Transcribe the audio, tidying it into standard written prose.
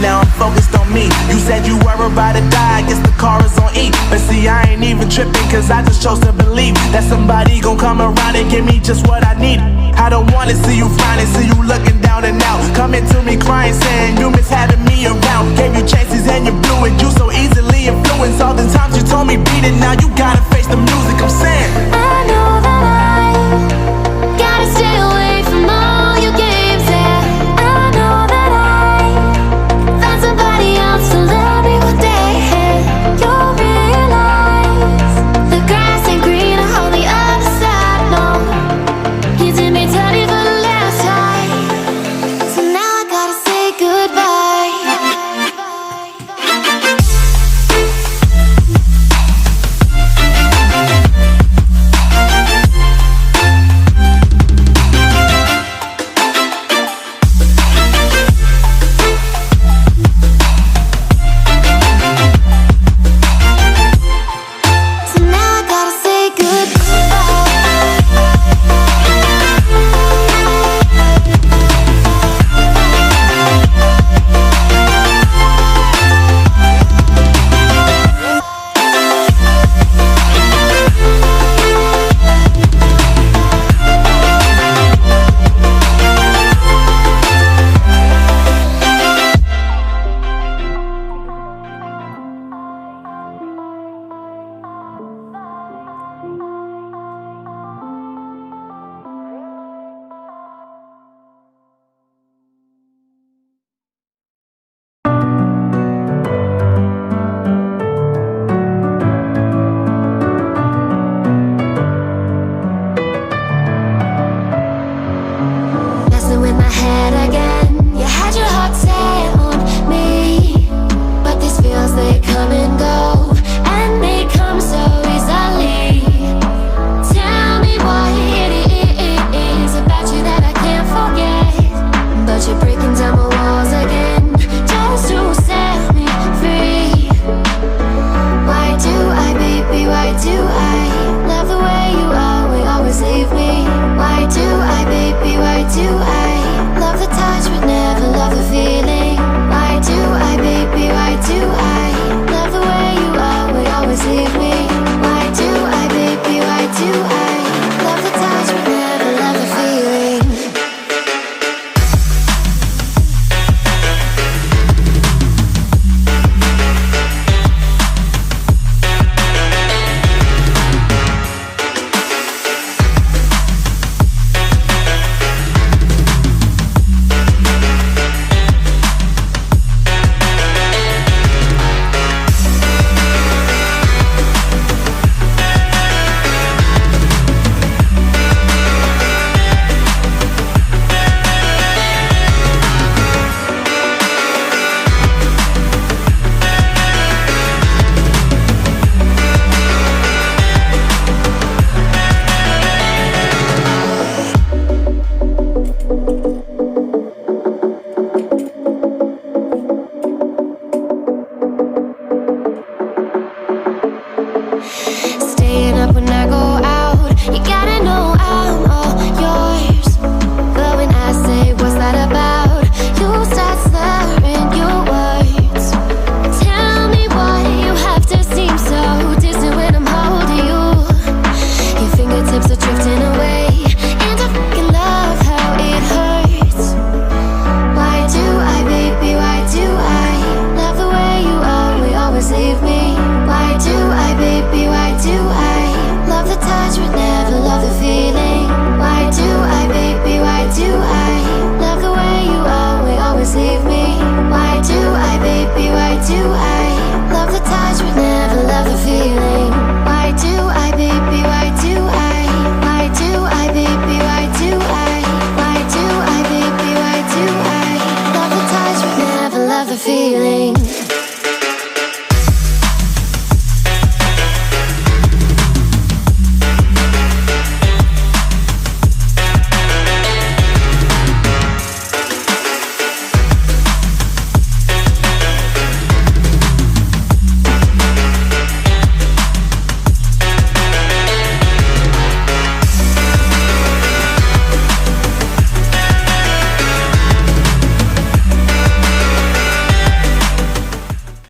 now I'm focused on me. You said you were about to die, I guess the car is on E. But see, I ain't even tripping, cause I just chose to believe that somebody gon' come around and give me just what I need. I don't wanna see you frowning, see you looking down and out, coming to me crying, saying you miss having me around. Gave you chances and you blew it, you so easily